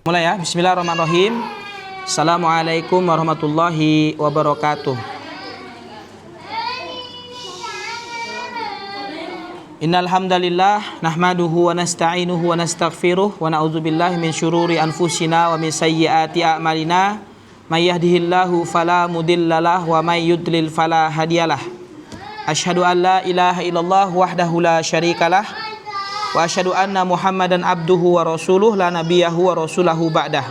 Mulai ya, bismillahirrahmanirrahim. Assalamualaikum warahmatullahi wabarakatuh. Innal hamdalillah nahmaduhu wa nasta'inuhu wa nastaghfiruh wa na'udzubillahi min syururi anfusina wa min sayyiati a'malina. May yahdihillahu fala mudhillalah wa may yudlil fala hadiyalah. Asyhadu an la ilaha illallah wahdahu la syarikalah wa asyhadu anna Muhammadan abduhu wa rasuluh la nabiyahu wa rasulahu ba'dah.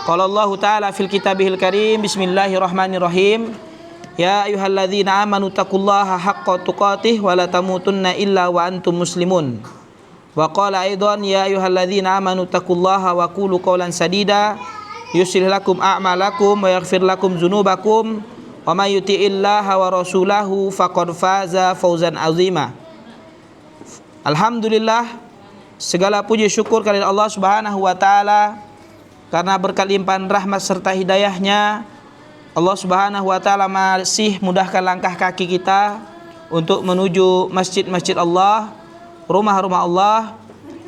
Qala Allah ta'ala fil kitabihil karim, bismillahirrahmanirrahim. Ya ayyuhalladzina amanu taqullaha haqqa tuqatih wa la tamutunna illa wa antum muslimun. Wa qala aidan ya ayyuhalladzina amanu taqullaha wa qulu qawlan sadida yuslih lakum a'malakum wa yaghfir lakum dzunubakum wa may yuti'illaha wa rasulahu faqad faza fawzan 'azima. Alhamdulillah, segala puji syukur kepada Allah Subhanahu wa taala karena berkat limpahan rahmat serta hidayahnya Allah Subhanahu wa taala masih mudahkan langkah kaki kita untuk menuju masjid-masjid Allah, rumah-rumah Allah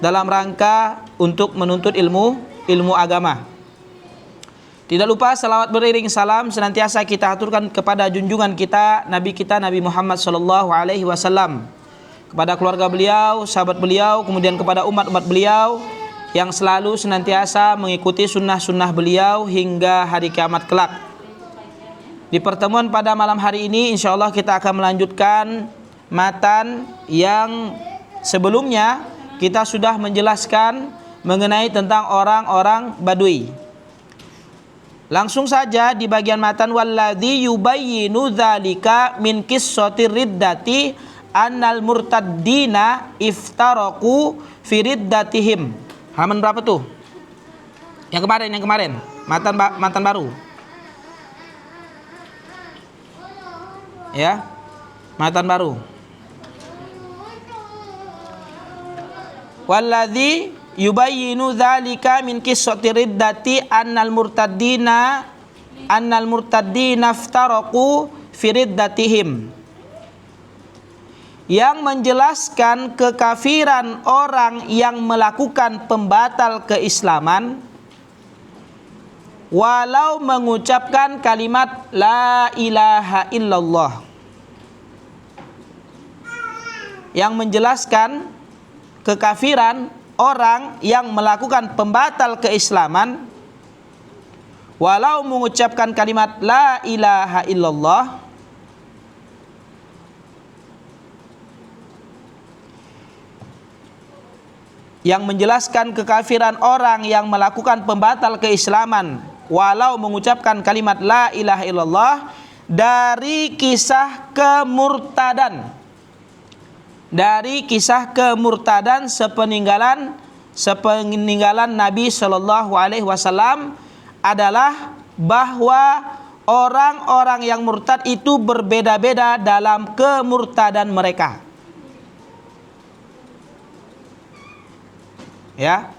dalam rangka untuk menuntut ilmu agama. Tidak lupa salawat beriring salam senantiasa kita aturkan kepada junjungan kita Nabi Muhammad sallallahu alaihi wasallam, kepada keluarga beliau, sahabat beliau, kemudian kepada umat-umat beliau yang selalu senantiasa mengikuti sunnah-sunnah beliau hingga hari kiamat kelak. Di pertemuan pada malam hari ini insyaallah kita akan melanjutkan matan yang sebelumnya kita sudah menjelaskan mengenai tentang orang-orang Badui. Langsung saja di bagian matan, walladzi yubayyinu dzalika min qissatir riddati annal murtaddina iftaraku fi riddatihim. Halaman berapa tuh? Yang kemarin. Matan baru. Ya. Matan baru. Walladzi yubayyinu dzalika min qissatir riddati annal murtaddina iftaraku fi riddatihim. Yang menjelaskan kekafiran orang yang melakukan pembatal keislaman walau mengucapkan kalimat la ilaha illallah. Yang menjelaskan kekafiran orang yang melakukan pembatal keislaman walau mengucapkan kalimat la ilaha illallah. Yang menjelaskan kekafiran orang yang melakukan pembatal keislaman walau mengucapkan kalimat la ilaha illallah dari kisah kemurtadan. Dari kisah kemurtadan sepeninggalan Nabi Shallallahu Alaihi Wasallam adalah bahwa orang-orang yang murtad itu berbeda-beda dalam kemurtadan mereka. Ya.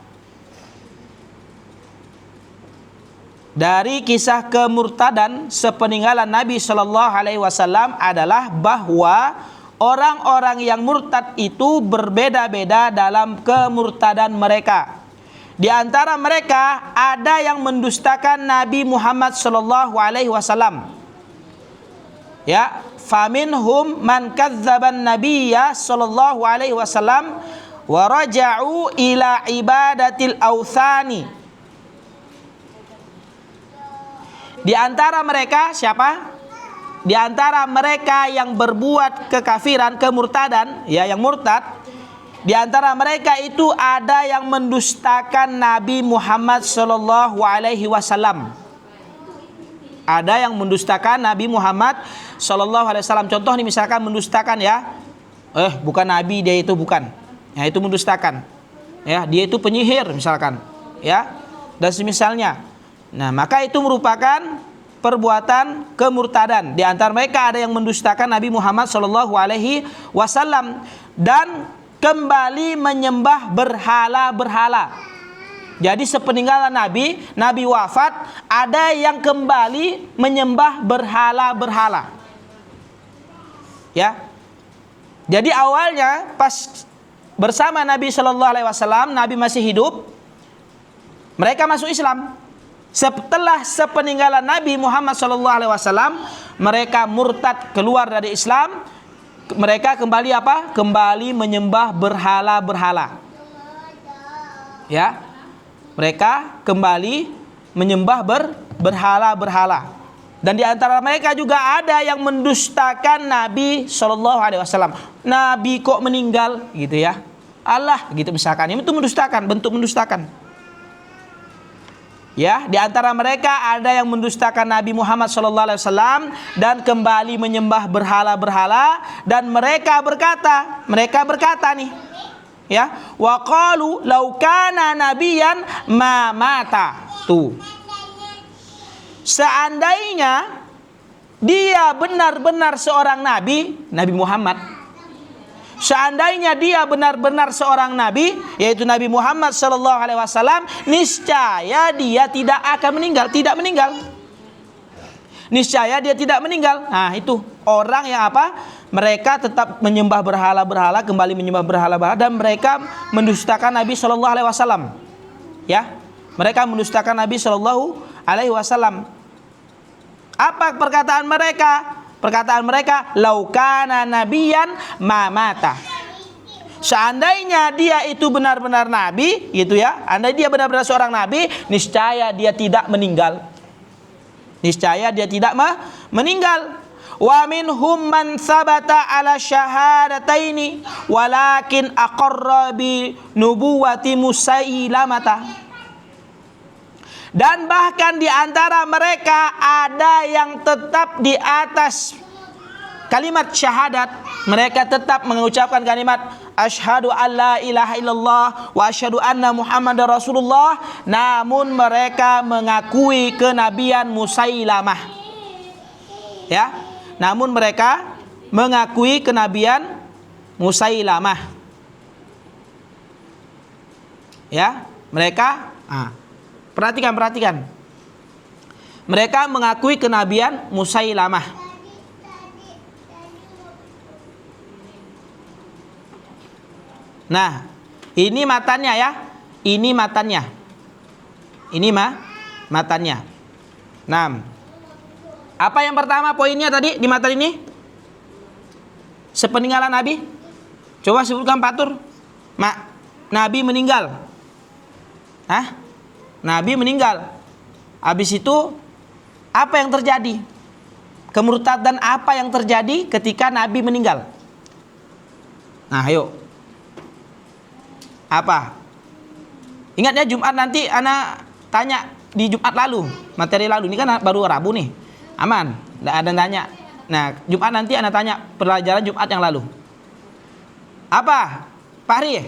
Dari kisah kemurtadan sepeninggalan Nabi Shallallahu Alaihi Wasallam adalah bahwa orang-orang yang murtad itu berbeda-beda dalam kemurtadan mereka. Di antara mereka ada yang mendustakan Nabi Muhammad sallallahu alaihi wasallam. Ya, faminhum man kadzdzaban nabiyya sallallahu alaihi wasallam wa raja'u ila ibadatil autsani. Di antara mereka siapa? Di antara mereka yang berbuat kekafiran, kemurtadan, ya, yang murtad, di antara mereka itu ada yang mendustakan Nabi Muhammad sallallahu alaihi wasallam. Ada yang mendustakan Nabi Muhammad sallallahu alaihi wasallam. Contoh nih, misalkan mendustakan, ya. Bukan nabi, dia itu bukan. Ya, itu mendustakan. Ya, dia itu penyihir misalkan, ya. Dan semisalnya. Nah, maka itu merupakan perbuatan kemurtadan. Di antara mereka ada yang mendustakan Nabi Muhammad sallallahu alaihi wasallam dan kembali menyembah berhala-berhala. Jadi sepeninggalan Nabi wafat, ada yang kembali menyembah berhala-berhala. Ya. Jadi awalnya pas bersama Nabi sallallahu alaihi wasallam, Nabi masih hidup, Mereka masuk Islam. Setelah sepeninggalan Nabi Muhammad SAW, mereka murtad, keluar dari Islam. Mereka kembali apa? Kembali menyembah berhala-berhala. Ya, mereka kembali menyembah berhala-berhala. Dan di antara mereka juga ada yang mendustakan Nabi SAW. Nabi kok meninggal, gitu ya? Allah, gitu misalkan. Itu mendustakan, bentuk mendustakan. Ya, di antara mereka ada yang mendustakan Nabi Muhammad SAW dan kembali menyembah berhala-berhala, dan mereka berkata nih, ya, wa qalu law kana nabiyan ma mata. Tuh. Seandainya dia benar-benar seorang nabi, Nabi Muhammad. Seandainya dia benar-benar seorang nabi, yaitu Nabi Muhammad SAW, niscaya dia tidak akan meninggal, tidak meninggal. Niscaya dia tidak meninggal. Nah, itu orang yang apa? Mereka tetap menyembah berhala-berhala, kembali menyembah berhala-berhala, dan mereka mendustakan Nabi SAW. Ya, mereka mendustakan Nabi SAW. Apa perkataan mereka? Perkataan mereka, laukana nabiyan mamata. Seandainya dia itu benar-benar nabi, gitu ya. Andai dia benar-benar seorang nabi, niscaya dia tidak meninggal. Niscaya dia tidak meninggal. Wa minhum man sabata ala syahadataini walakin aqarra bi nubuwati Musailamata. Dan bahkan di antara mereka ada yang tetap di atas kalimat syahadat. Mereka tetap mengucapkan kalimat asyhadu alla ilaha illallah wa asyhadu anna Muhammadar Rasulullah, namun mereka mengakui kenabian Musailamah. Ya, namun mereka mengakui kenabian Musailamah. Ya, mereka perhatikan. Mereka mengakui kenabian Musailamah. Nah, ini matanya ya. Ini matanya. Ini matanya. Nah, apa yang pertama poinnya tadi di matan ini? Sepeninggalan Nabi. Coba sebutkan Patur. Nabi meninggal. Hah? Nabi meninggal. Habis itu apa yang terjadi? Kemurtadan apa yang terjadi ketika Nabi meninggal? Nah, ayo. Apa? Ingat ya, Jumat nanti ana tanya di Jumat lalu, materi lalu. Ini kan baru Rabu nih. Aman, enggak ada tanya. Nah, Jumat nanti ana tanya pelajaran Jumat yang lalu. Apa? Fahri?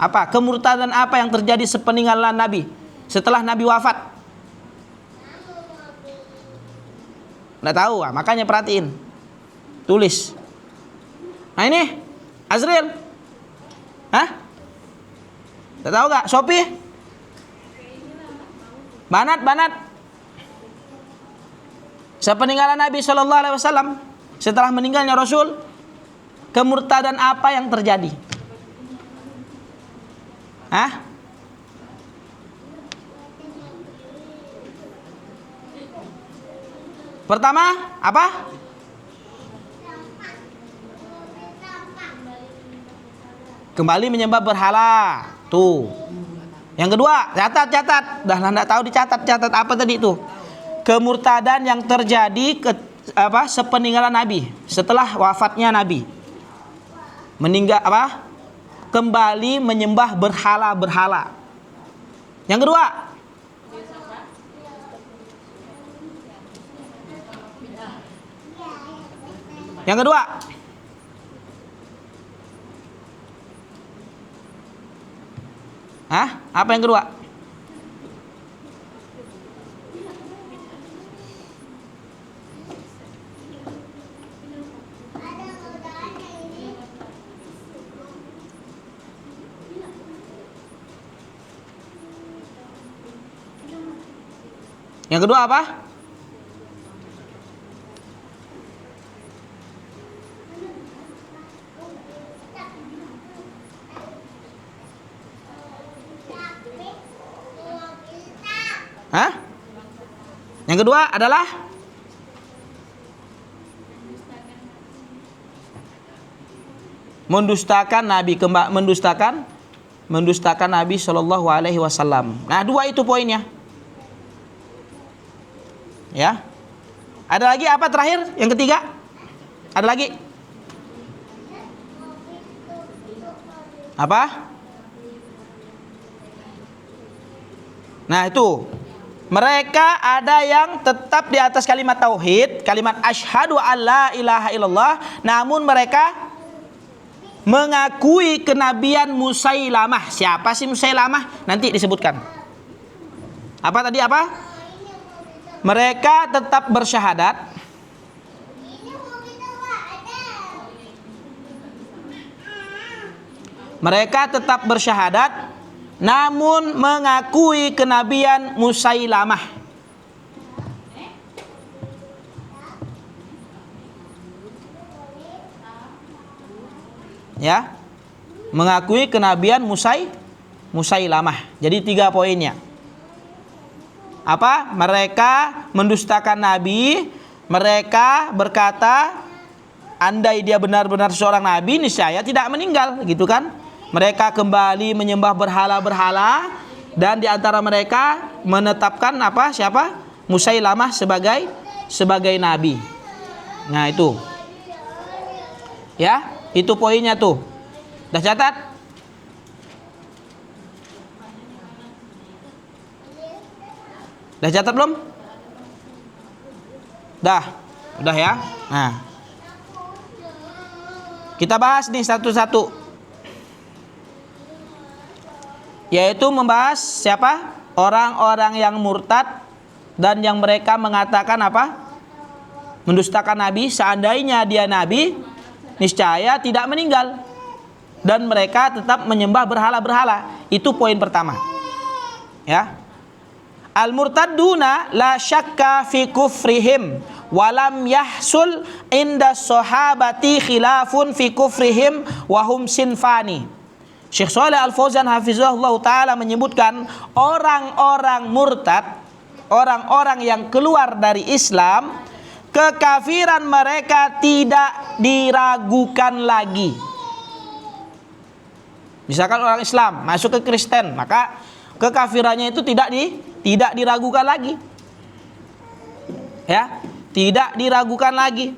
Apa? Kemurtadan apa yang terjadi sepeninggalan Nabi? Setelah Nabi wafat? Nggak tahu, makanya perhatiin. Tulis. Nah ini, Azril. Hah? Nggak tahu gak? Sopi? Banat. Sepeninggalan Nabi SAW, setelah meninggalnya Rasul, kemurtadan apa yang terjadi? Hah? Pertama, apa? Kembali menyembah berhala. Tuh. Yang kedua, catat. Dah enggak tahu dicatat apa tadi itu? Kemurtadan yang terjadi sepeninggalan Nabi, setelah wafatnya Nabi. Meninggal apa? Kembali menyembah berhala-berhala. Yang kedua, Hah? Apa yang kedua? Yang kedua apa? Hah? Yang kedua adalah mendustakan Nabi, mendustakan Nabi Shallallahu Alaihi Wasallam. Nah, dua itu poinnya. Ya. Ada lagi apa terakhir? Yang ketiga? Ada lagi? Apa? Nah, itu. Mereka ada yang tetap di atas kalimat tauhid, kalimat asyhadu alla ilaha illallah, namun mereka mengakui kenabian Musailamah. Siapa sih Musailamah? Nanti disebutkan. Apa tadi apa? Mereka tetap bersyahadat. Mereka tetap bersyahadat, namun mengakui kenabian Musailamah. Ya, mengakui kenabian Musailamah. Jadi 3 poinnya. Apa? Mereka mendustakan Nabi. Mereka berkata, andai dia benar-benar seorang Nabi, niscaya tidak meninggal, gitu kan? Mereka kembali menyembah berhala-berhala, dan di antara mereka menetapkan apa? Siapa? Musailamah sebagai Nabi. Nah, itu. Ya. Itu poinnya tuh. Udah catat? Udah catat belum? Udah ya. Nah, kita bahas nih satu-satu. Yaitu membahas siapa? Orang-orang yang murtad dan yang mereka mengatakan apa? Mendustakan Nabi. Seandainya dia Nabi, niscaya tidak meninggal, dan mereka tetap menyembah berhala-berhala. Itu poin pertama. Ya. Al-murtadduna la syakka fi kufrihim walam yahsul inda sahabati khilafun fi kufrihim wahum sinfani. Syekh Shalih Al-Fauzan hafizahullah ta'ala menyebutkan orang-orang murtad, orang-orang yang keluar dari Islam, kekafiran mereka tidak diragukan lagi. Misalkan orang Islam masuk ke Kristen, maka kekafirannya itu tidak diragukan lagi. Ya, tidak diragukan lagi.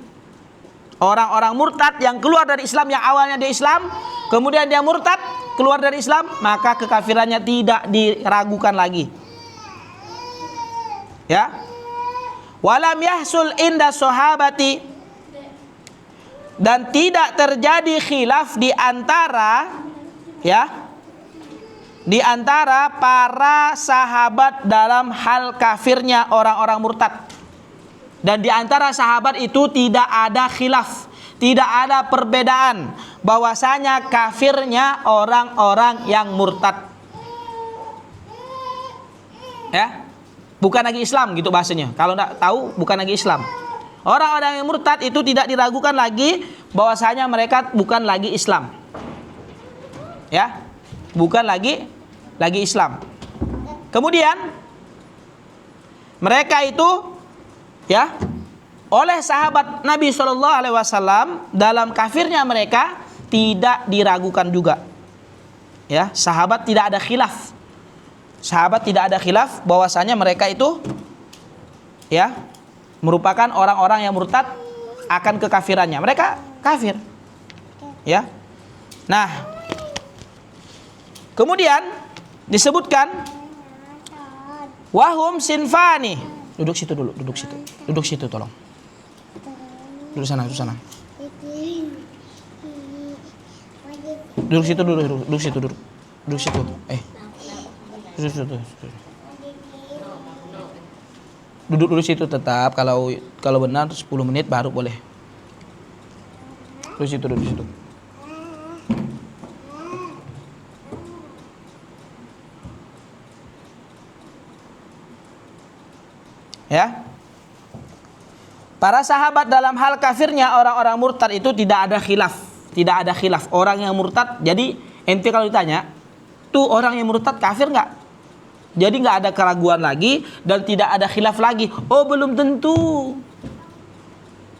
Orang-orang murtad yang keluar dari Islam, yang awalnya dia Islam, kemudian dia murtad, keluar dari Islam, maka kekafirannya tidak diragukan lagi. Ya. Walam yahsul inda sahabati, dan tidak terjadi khilaf di antara para sahabat dalam hal kafirnya orang-orang murtad. Dan di antara sahabat itu tidak ada khilaf, tidak ada perbedaan bahwasanya kafirnya orang-orang yang murtad. Ya. Bukan lagi Islam gitu bahasanya. Kalau tidak tahu, bukan lagi Islam. Orang-orang yang murtad itu tidak diragukan lagi bahwasanya mereka bukan lagi Islam. Ya, bukan lagi Islam. Kemudian mereka itu, ya, oleh sahabat Nabi Shallallahu Alaihi Wasallam dalam kafirnya mereka tidak diragukan juga. Ya, sahabat tidak ada khilaf. Sahabat tidak ada khilaf bahwasanya mereka itu, ya, merupakan orang-orang yang murtad akan kekafirannya. Mereka kafir. Ya. Nah, kemudian disebutkan wahum sinfani. Duduk situ dulu, duduk situ. Duduk situ tolong. Duduk sana. Duduk situ dulu, duduk situ. Duduk situ. Duduk dulu situ tetap. Kalau benar 10 menit baru boleh. Duduk situ. Ya. Para sahabat dalam hal kafirnya orang-orang murtad itu tidak ada khilaf. Orang yang murtad, jadi ente kalau ditanya, tuh orang yang murtad kafir enggak? Jadi nggak ada keraguan lagi dan tidak ada khilaf lagi. Oh, belum tentu.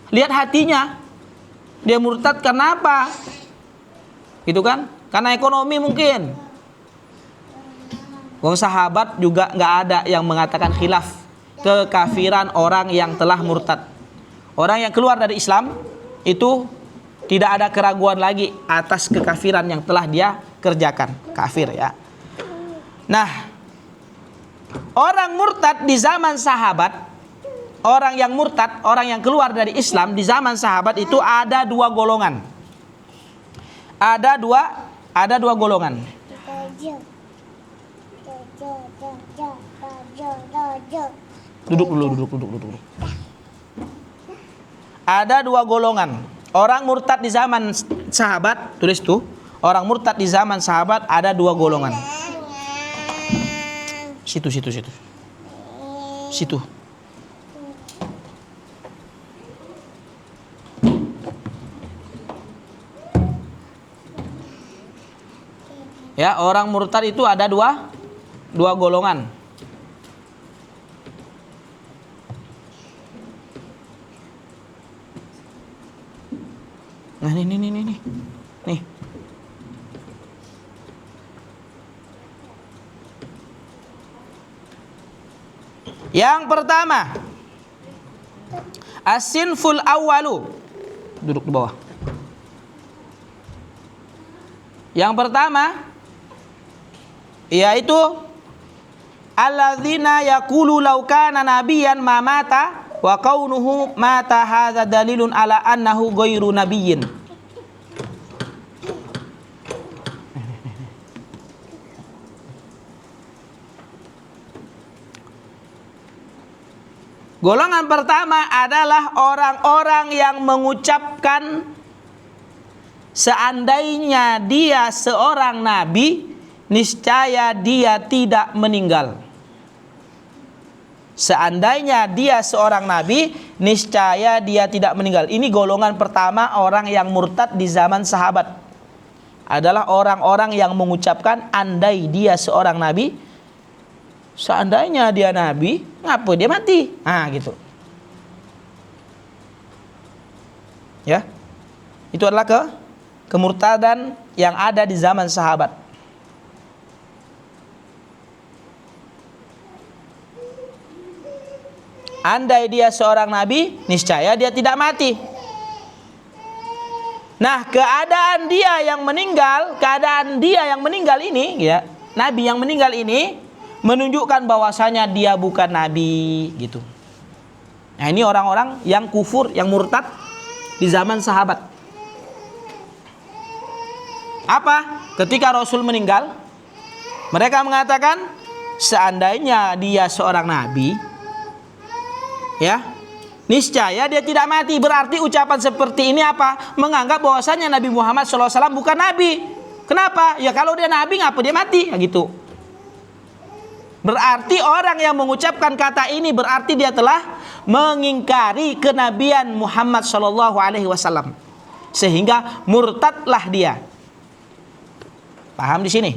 Lihat hatinya. Dia murtad karena apa? Gitu kan? Karena ekonomi mungkin. Wong sahabat juga nggak ada yang mengatakan khilaf kekafiran orang yang telah murtad. Orang yang keluar dari Islam itu tidak ada keraguan lagi atas kekafiran yang telah dia kerjakan. Kafir ya. Nah, orang murtad di zaman sahabat, orang yang murtad, orang yang keluar dari Islam di zaman sahabat itu ada dua golongan. Ada dua golongan. Duduk dulu. Ada dua golongan. Orang murtad di zaman sahabat, tulis tuh. Orang murtad di zaman sahabat ada dua golongan. Situ. Ya, orang murtad itu ada dua golongan. Nah, nih. Nih. Yang pertama, as-sinful awwalu. Duduk di bawah. Yang pertama yaitu alladzina yaqulu law kana nabiyyan ma mata wa kaunuhu mata hadza dalilun ala annahu ghairu nabiyyin. Golongan pertama adalah orang-orang yang mengucapkan seandainya dia seorang nabi, niscaya dia tidak meninggal. Seandainya dia seorang nabi, niscaya dia tidak meninggal. Ini golongan pertama orang yang murtad di zaman sahabat. Adalah orang-orang yang mengucapkan andai dia seorang nabi, seandainya dia nabi, ngapa dia mati? Nah, gitu. Ya. Itu adalah kemurtadan yang ada di zaman sahabat. Andai dia seorang nabi, niscaya dia tidak mati. Nah, keadaan dia yang meninggal ini, ya, nabi yang meninggal ini menunjukkan bahwasanya dia bukan nabi, gitu. Nah, ini orang-orang yang kufur, yang murtad di zaman sahabat. Apa? Ketika Rasul meninggal, mereka mengatakan seandainya dia seorang nabi, ya, niscaya dia tidak mati. Berarti ucapan seperti ini apa? Menganggap bahwasanya Nabi Muhammad SAW bukan nabi. Kenapa? Ya kalau dia nabi, ngapa dia mati? Ya, gitu. Berarti orang yang mengucapkan kata ini berarti dia telah mengingkari kenabian Muhammad SAW, sehingga murtadlah dia. Paham di sini?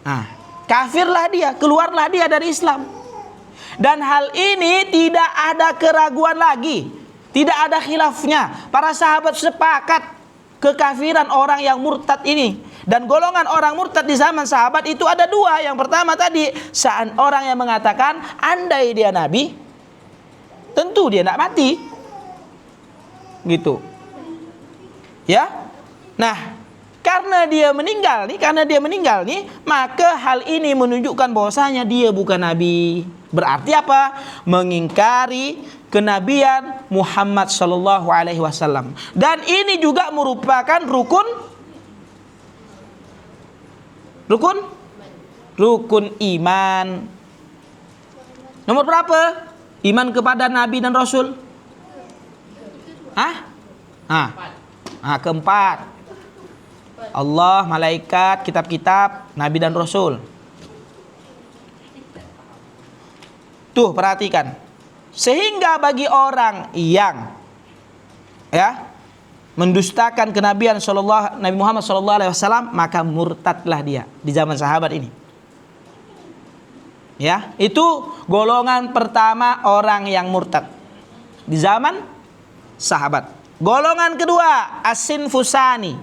Nah, kafirlah dia, keluarlah dia dari Islam. Dan hal ini tidak ada keraguan lagi, tidak ada khilafnya. Para sahabat sepakat kekafiran orang yang murtad ini. Dan golongan orang murtad di zaman sahabat itu ada dua. Yang pertama tadi, orang yang mengatakan andai dia nabi, tentu dia tidak mati, gitu. Ya. Nah, karena dia meninggal nih, maka hal ini menunjukkan bahwasanya dia bukan nabi. Berarti apa? Mengingkari kenabian Muhammad sallallahu alaihi wasallam. Dan ini juga merupakan rukun iman. Nomor berapa? Iman kepada nabi dan rasul. Keempat. Allah, malaikat, kitab-kitab, nabi dan rasul. Tuh, perhatikan. Sehingga bagi orang yang mendustakan kenabian Nabi Muhammad SAW, maka murtadlah dia di zaman sahabat ini. Ya, itu golongan pertama orang yang murtad di zaman sahabat. Golongan kedua, as-sinfusani,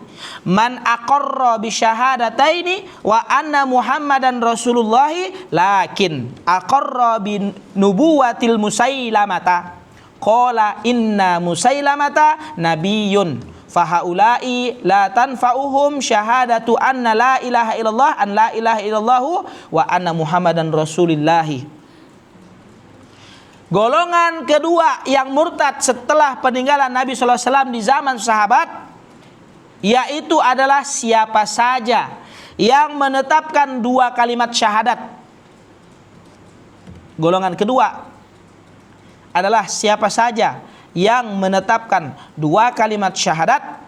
man aqarra bi syahadataini wa anna Muhammadan Rasulullah lakin aqarra bi nubuwatil Musailamata. Qala inna Musailamata nabiyyun fahaulai la tanfa'uhum syahadatu anna la ilaha illallah an la ilaha illallahu wa anna Muhammadan Rasulillahi. Golongan kedua yang murtad setelah peninggalan Nabi SAW di zaman sahabat, yaitu adalah siapa saja yang menetapkan dua kalimat syahadat. Golongan kedua adalah siapa saja yang menetapkan dua kalimat syahadat,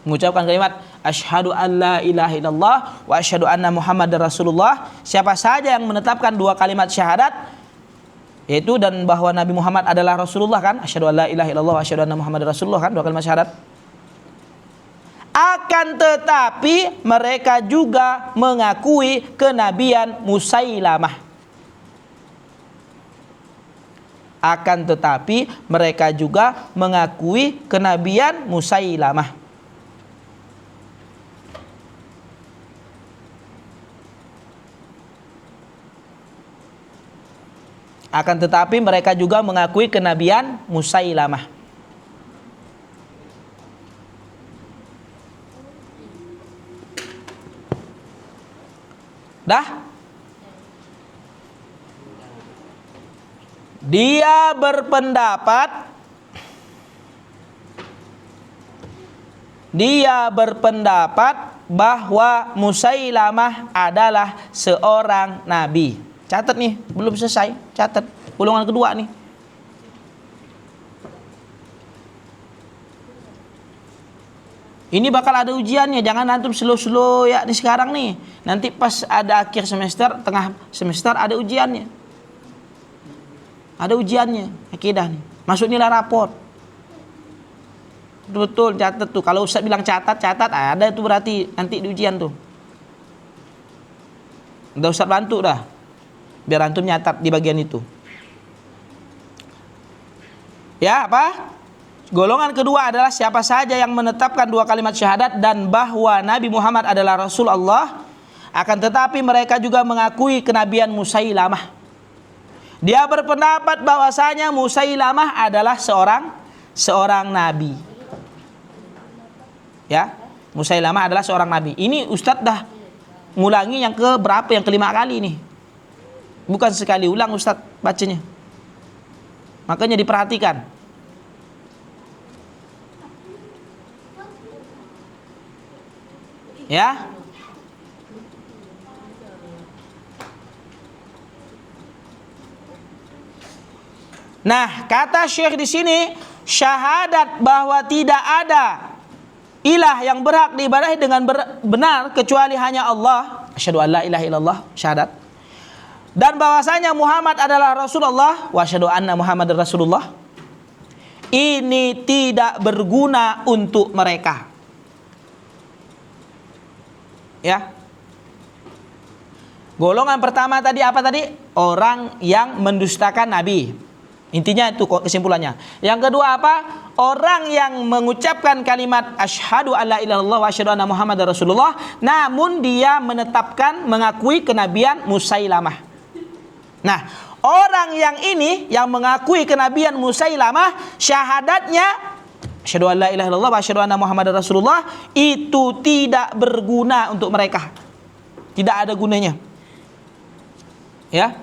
mengucapkan kalimat asyhadu an la ilaha illallah wa asyhadu anna Muhammadar Rasulullah. Siapa saja yang menetapkan dua kalimat syahadat, yaitu dan bahwa Nabi Muhammad adalah Rasulullah kan, asyhadu an la ilaha illallah wa asyhadu anna Muhammadar Rasulullah kan, dua kalimat syahadat. Akan tetapi mereka juga mengakui kenabian Musailamah. Akan tetapi mereka juga mengakui kenabian Musailamah. Akan tetapi mereka juga mengakui kenabian Musailamah. Dah? Dia berpendapat bahwa Musailamah adalah seorang nabi. Catat nih, belum selesai. Catat, golongan kedua nih. Ini bakal ada ujiannya, jangan antum slow-slow ya di sekarang nih. Nanti pas ada akhir semester, tengah semester ada ujiannya. Ada ujiannya, akidah nih. Masuk nilai raport. Betul, catat tuh. Kalau Ustaz bilang catat, ada itu berarti nanti di ujian tuh. Udah Ustaz bantu dah. Biar antum nyatat di bagian itu. Ya, apa? Golongan kedua adalah siapa saja yang menetapkan dua kalimat syahadat dan bahwa Nabi Muhammad adalah Rasul Allah, akan tetapi mereka juga mengakui kenabian Musailamah. Dia berpendapat bahwasanya Musailamah adalah seorang nabi. Ya, Musailamah adalah seorang nabi. Ini Ustadz dah ngulangi yang ke berapa, yang kelima kali nih. Bukan sekali ulang Ustadz bacanya. Makanya diperhatikan. Ya. Nah, kata Syekh di sini, syahadat bahwa tidak ada ilah yang berhak diibadahi dengan benar kecuali hanya Allah. Asyhadu an la ilaha illallah, syahadat. Dan bahwasanya Muhammad adalah Rasulullah, wa asyhadu anna Muhammadar Rasulullah. Ini tidak berguna untuk mereka. Ya. Golongan pertama tadi apa tadi? Orang yang mendustakan Nabi. Intinya itu kesimpulannya. Yang kedua apa? Orang yang mengucapkan kalimat asyhadu alla ilaha illallah wa asyhadu anna Muhammadar Rasulullah, namun dia menetapkan mengakui kenabian Musailamah. Nah, orang yang ini yang mengakui kenabian Musailamah, syahadatnya asyhadu alla ilaha illallah wa asyhadu anna Muhammadar Rasulullah, itu tidak berguna untuk mereka. Tidak ada gunanya. Ya.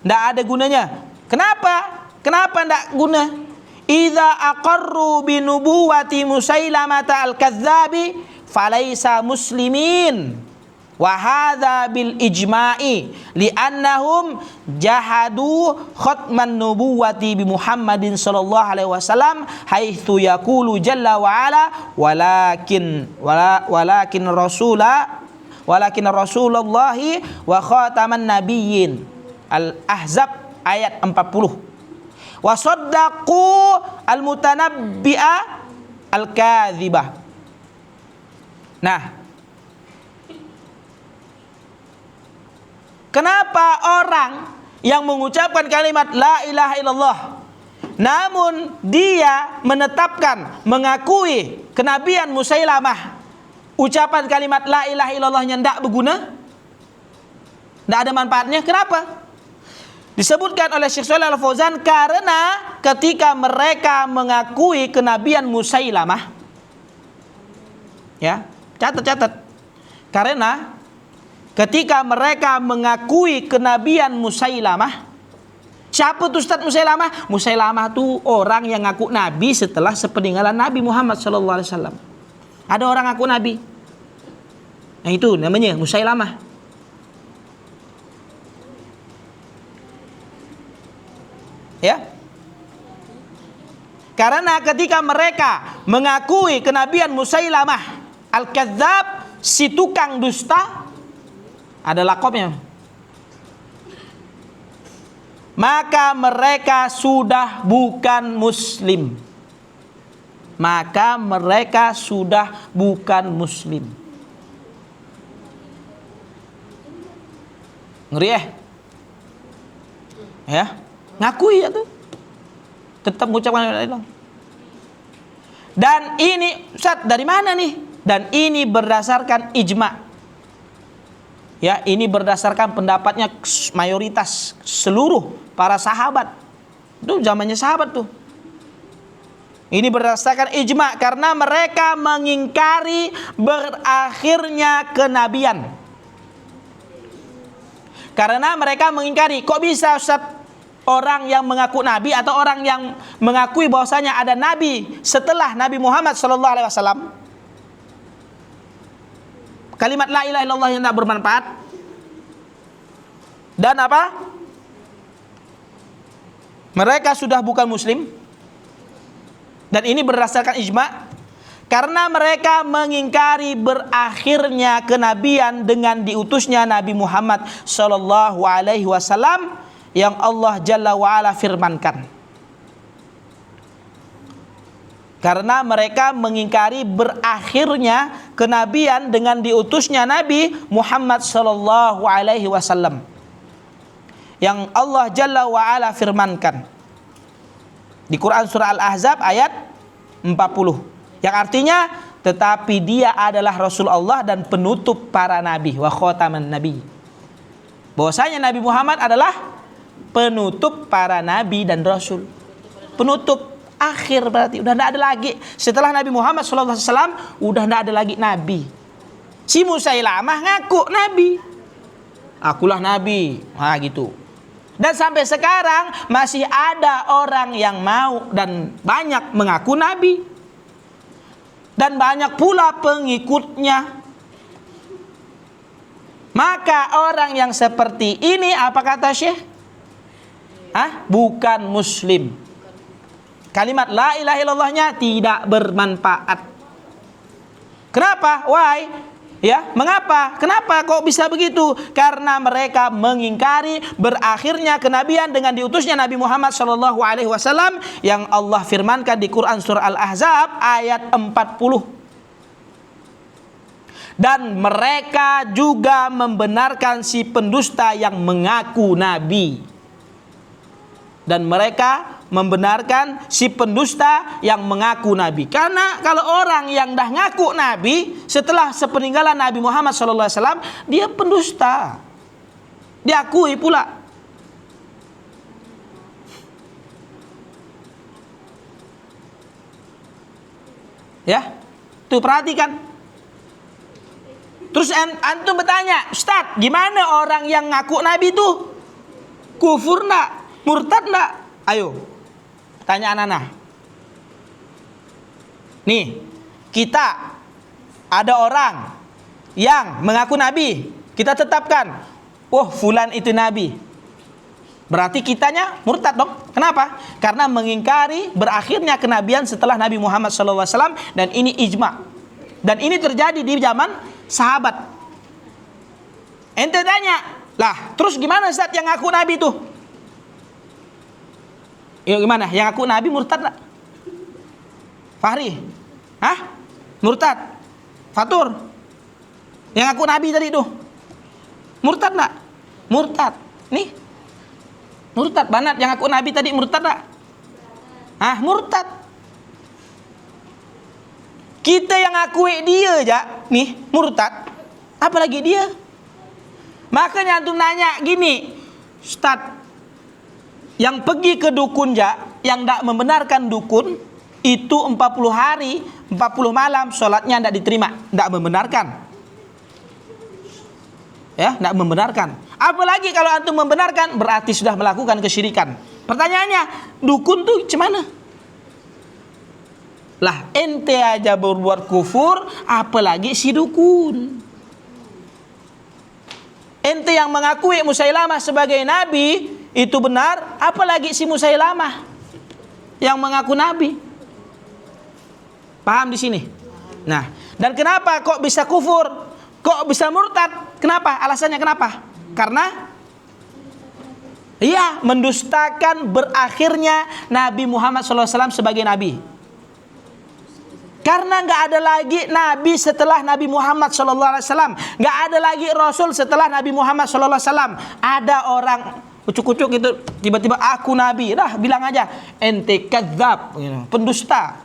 Tidak ada gunanya. Kenapa? Kenapa tidak guna? Idza aqarru bi nubuwati Musailamata al-kadzdzabi falaisa muslimin. Wa hadza bil ijma'i li'annahum jahadu khatman nubuwati bi Muhammadin sallallahu alaihi wasallam haitsu yaqulu jalla wa ala walakin rasulullahi wa khataman nabiyyin. Al-Ahzab ayat 40. Wa saddaqu al-mutanabbi'a al-kadzibah. Nah, Kenapa orang yang mengucapkan kalimat la ilaha illallah, namun dia menetapkan, mengakui kenabian Musailamah, ucapan kalimat la ilaha illallahnya tidak berguna, tidak ada manfaatnya? Kenapa? Disebutkan oleh Syekh Shalih Al Fauzan, karena ketika mereka mengakui kenabian Musailamah, ya, catat. Karena ketika mereka mengakui kenabian Musailamah, siapa tuh Ustaz Musailamah? Musailamah tuh orang yang ngaku nabi setelah sepeninggalan Nabi Muhammad SAW. Ada orang ngaku nabi, yang itu namanya Musailamah. Ya, karena ketika mereka mengakui kenabian Musailamah Al-Kadzdzab, si tukang dusta, ada lakopnya, maka mereka sudah bukan muslim. Maka mereka sudah bukan muslim. Ngeri ya? Ngakui ya tuh, tetap mengucapkan la ilaha illallah. Dan ini Ustaz dari mana nih? Dan ini berdasarkan ijma. Ya, ini berdasarkan pendapatnya mayoritas seluruh para sahabat. Itu zamannya sahabat tuh. Ini berdasarkan ijma karena mereka mengingkari berakhirnya kenabian. Karena mereka mengingkari, kok bisa Ustaz orang yang mengaku nabi atau orang yang mengakui bahwasanya ada nabi setelah Nabi Muhammad SAW, kalimat la ilaha illallah yang tak bermanfaat, dan apa? Mereka sudah bukan muslim. Dan ini berdasarkan ijma karena mereka mengingkari berakhirnya kenabian dengan diutusnya Nabi Muhammad SAW yang Allah Jalla wa'ala firmankan. Karena mereka mengingkari berakhirnya kenabian dengan diutusnya Nabi Muhammad SAW yang Allah Jalla wa'ala firmankan di Quran surah Al-Ahzab ayat 40, yang artinya tetapi dia adalah Rasul Allah dan penutup para nabi wa khataman nabi. Bahwasanya Nabi Muhammad adalah penutup para nabi dan rasul. Penutup akhir berarti udah tidak ada lagi setelah Nabi Muhammad SAW, udah tidak ada lagi nabi. Si Musailamah ngaku nabi, akulah nabi, nah gitu. Dan sampai sekarang masih ada orang yang mau dan banyak mengaku nabi, dan banyak pula pengikutnya. Maka orang yang seperti ini, apa kata Syekh? Bukan muslim. Kalimat la ilaha illallahnya tidak bermanfaat. Kenapa? Why? Ya, mengapa? Kenapa kok bisa begitu? Karena mereka mengingkari berakhirnya kenabian dengan diutusnya Nabi Muhammad SAW yang Allah firmankan di Quran surah Al-Ahzab ayat 40. Dan mereka juga membenarkan si pendusta yang mengaku nabi. Dan mereka membenarkan si pendusta yang mengaku nabi. Karena kalau orang yang dah ngaku nabi setelah sepeninggalan Nabi Muhammad SAW, dia pendusta, diakui pula. Ya, tuh perhatikan. Terus antum bertanya, Ustaz, gimana orang yang ngaku nabi itu? Kufur enggak? Murtad enggak? Ayo, tanya anak-anak. Nih, kita ada orang yang mengaku nabi, kita tetapkan, oh fulan itu nabi. Berarti kitanya murtad dong. Kenapa? Karena mengingkari berakhirnya kenabian setelah Nabi Muhammad SAW, dan ini ijma. Dan ini terjadi di zaman sahabat. Ente tanya, lah terus gimana Ustaz yang ngaku nabi itu? Ya gimana? Yang ngaku nabi murtad enggak? Fahri? Murtad? Fatur? Yang ngaku nabi tadi itu murtad enggak? Murtad. Nih. Murtad. Banat yang aku Nabi tadi murtad tak? Murtad. Kita yang akui dia aja nih murtad. Apalagi dia. Makanya antum nanya gini, Ustaz, yang pergi ke dukun yang tidak membenarkan dukun itu 40 hari, 40 malam sholatnya tidak diterima, tidak membenarkan. Ya, tidak membenarkan. Apalagi kalau antum membenarkan berarti sudah melakukan kesyirikan. Pertanyaannya, dukun tuh gimana? Lah, ente aja berbuat kufur, apalagi si dukun. Ente yang mengakui Musailamah sebagai nabi itu benar, apalagi si Musailamah yang mengaku nabi. Paham di sini? Nah, dan kenapa kok bisa kufur? Kok bisa murtad? Kenapa? Alasannya kenapa? Karena mendustakan berakhirnya Nabi Muhammad SAW sebagai nabi. Karena nggak ada lagi nabi setelah Nabi Muhammad SAW, nggak ada lagi rasul setelah Nabi Muhammad SAW. Ada orang ucuk-ucuk gitu, tiba-tiba aku nabi, dah bilang aja ente kadzab, pendusta.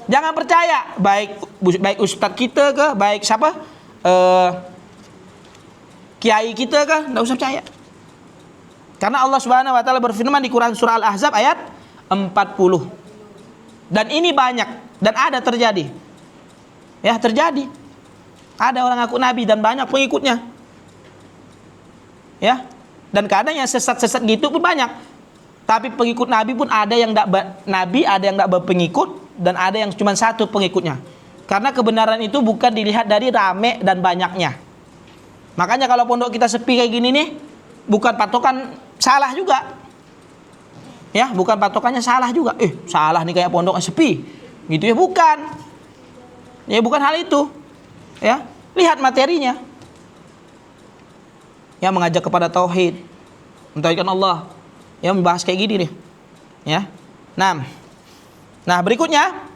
Jangan percaya, baik ustadz kita ke, baik siapa, kiai kita ke, nggak usah percaya. Karena Allah Subhanahu Wa Taala berfirman di Quran surah Al-Ahzab ayat 40. Dan ini banyak dan ada terjadi. Ya, terjadi. Ada orang ngaku nabi dan banyak pengikutnya. Ya. Dan kadang yang sesat-sesat gitu pun banyak. Tapi pengikut nabi pun ada yang enggak nabi, ada yang enggak berpengikut dan ada yang cuma satu pengikutnya. Karena kebenaran itu bukan dilihat dari rame dan banyaknya. Makanya kalau pondok kita sepi kayak gini nih, bukan patokan salah juga. Ya, bukan patokannya salah juga. Salah nih kayak pondok sepi. Gitu ya, bukan. Ya, bukan hal itu. Ya, lihat materinya. Ya, mengajak kepada tauhid. Mentauhidkan Allah. Ya, membahas kayak gini nih. Ya. Nah, berikutnya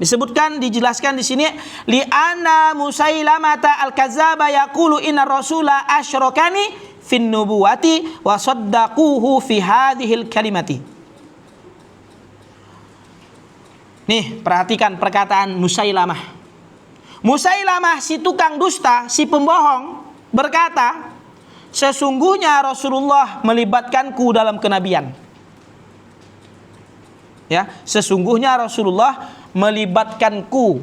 dijelaskan di sini li'anna Musailamata al-Kadzdzaba yaqulu inna rasula asyrakani fin nubuwati wa saddaquhu fi hadhil kalimati. Nih, perhatikan perkataan Musailamah. Musailamah si tukang dusta, si pembohong berkata, sesungguhnya Rasulullah melibatkanku dalam kenabian. Ya, sesungguhnya Rasulullah melibatkanku,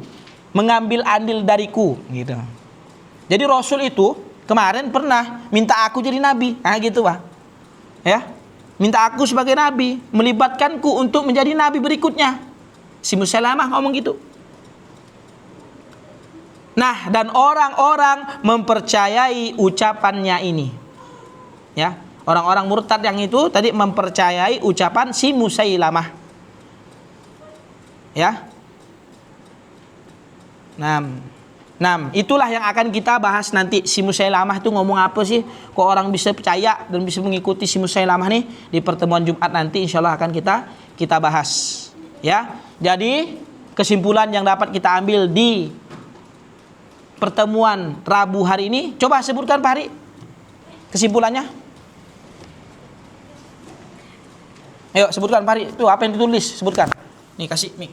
mengambil andil dariku, gitu. Jadi Rasul itu kemarin pernah minta aku jadi nabi, gitu Pak. Ya, minta aku sebagai nabi, melibatkanku untuk menjadi nabi berikutnya. Si Musailamah ngomong gitu. Nah, dan orang-orang mempercayai ucapannya ini. Ya, orang-orang murtad yang itu tadi mempercayai ucapan si Musailamah. Ya. Nah, itulah yang akan kita bahas nanti. Si Musailamah itu ngomong apa sih? Kok orang bisa percaya dan bisa mengikuti si Musailamah nih? Di pertemuan Jumat nanti insya Allah akan kita bahas. Ya. Jadi kesimpulan yang dapat kita ambil di pertemuan Rabu hari ini, coba sebutkan Pak Hari kesimpulannya. Ayo sebutkan Pak Hari, itu apa yang ditulis, sebutkan. Nih kasih mic.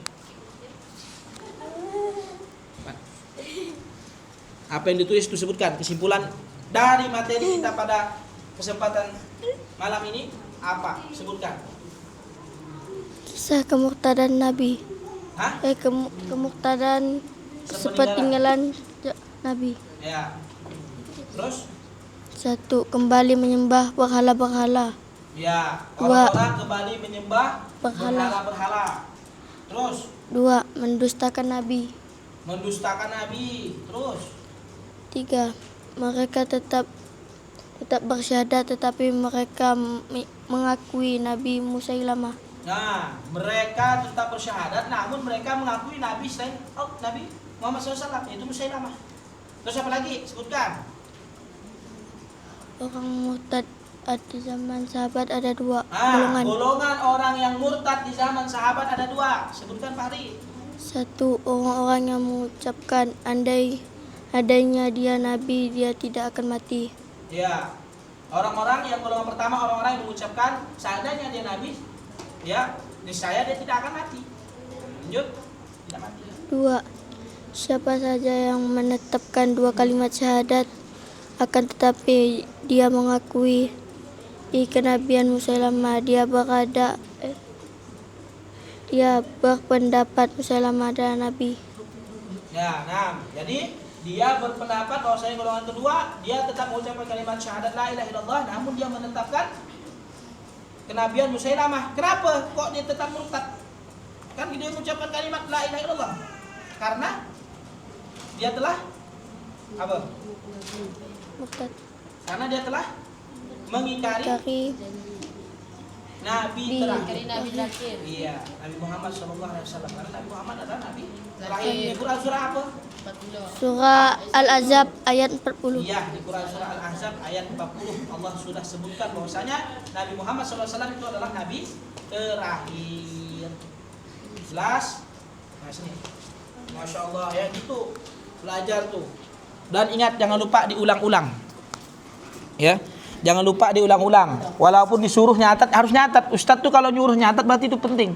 Apa yang ditulis itu sebutkan kesimpulan dari materi kita pada kesempatan malam ini apa? Sebutkan. Kisah kemurtadan Nabi. Kemurtadan sepeninggalan Nabi. Ya. Terus? 1. Kembali menyembah berhala-berhala. Ya. Orang-orang kembali menyembah berhala-berhala. Terus? 2. Mendustakan Nabi. Mendustakan Nabi. Terus? 3. Mereka tetap bersyahadat tetapi mereka mengakui Nabi Musailamah. Nah, mereka tetap bersyahadat namun mereka mengakui Nabi selain Nabi Muhammad SAW, yaitu Musailamah. Terus apa lagi? Sebutkan. Orang murtad di zaman sahabat ada 2 golongan. Golongan orang yang murtad di zaman sahabat ada 2. Sebutkan Pak Hari. 1. Orang-orang yang mengucapkan andai adanya dia nabi, dia tidak akan mati. Ya. Orang-orang yang golongan pertama orang-orang yang mengucapkan seandainya dia nabi, ya, niscaya dia tidak akan mati. Lanjut, tidak mati. 2. Siapa saja yang menetapkan 2 kalimat syahadat akan tetapi dia mengakui kenabian Musailamah, dia berpendapat Musailamah adalah nabi. Ya, nah, jadi dia berpendapat bahwasanya golongan kedua dia tetap mengucapkan kalimat syahadat la ilaha illallah, namun dia menetapkan kenabian Musailamah. Kenapa kok dia tetap murtad? Kan dia mengucapkan kalimat la ilaha illallah karena dia telah apa? Murtad. Karena dia telah mengingkari Nabi terakhir. Iya, Nabi Muhammad SAW. Karena Nabi Muhammad adalah Nabi terakhir. Di Quran surah apa? Surah Al-Ahzab ayat 40. Iya, di Quran surah Al-Ahzab ayat 40 Allah sudah sebutkan bahwasanya Nabi Muhammad SAW itu adalah Nabi terakhir. Jelas? Nah, sini. Masya Allah ya, gitu. Belajar tuh. Dan ingat jangan lupa diulang-ulang. Ya. Jangan lupa diulang-ulang. Walaupun disuruh nyatat, harus nyatat. Ustadz tuh kalau nyuruh nyatat berarti itu penting.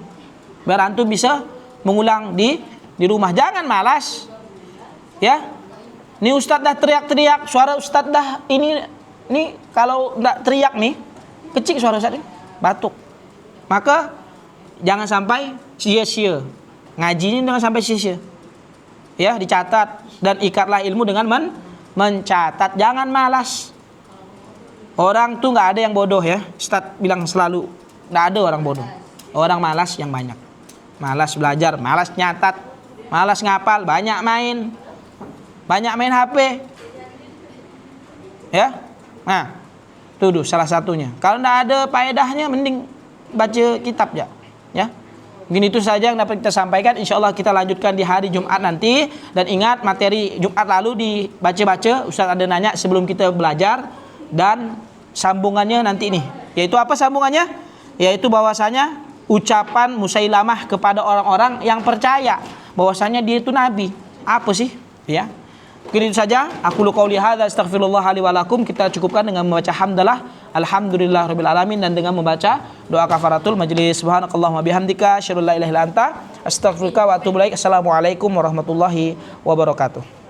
Biar antum bisa mengulang di rumah. Jangan malas. Ya. Ini ustadz dah teriak-teriak, suara ustadz dah ini kalau enggak teriak nih, kecil suara ustadz ini, batuk. Maka jangan sampai sia-sia. Ngajinya jangan sampai sia-sia. Ya, dicatat dan ikatlah ilmu dengan mencatat. Jangan malas. Orang tuh nggak ada yang bodoh ya. Ustaz bilang selalu nggak ada orang bodoh. Orang malas yang banyak. Malas belajar, malas nyatat, malas ngapal, banyak main HP. Ya, nah, tuh salah satunya. Kalau nggak ada faedahnya, mending baca kitab ya. Ya. Mungkin itu saja yang dapat kita sampaikan. Insya Allah kita lanjutkan di hari Jumat nanti. Dan ingat materi Jumat lalu dibaca-baca. Ustaz ada nanya sebelum kita belajar. Dan sambungannya nanti ini. Yaitu apa sambungannya? Yaitu bahwasanya ucapan Musailamah kepada orang-orang yang percaya bahwasanya dia itu nabi. Apa sih? Ya. Mungkin itu saja. Aku lu qauli hadza astaghfirullah li wa lakum. Kita cukupkan dengan membaca hamdalah alhamdulillahirabbil alamin dan dengan membaca doa kafaratul majlis. Subhanakallahumma bihamdika asyhadu an la ilaha illa anta astaghfiruka wa atubu ilaik. Assalamualaikum warahmatullahi wabarakatuh.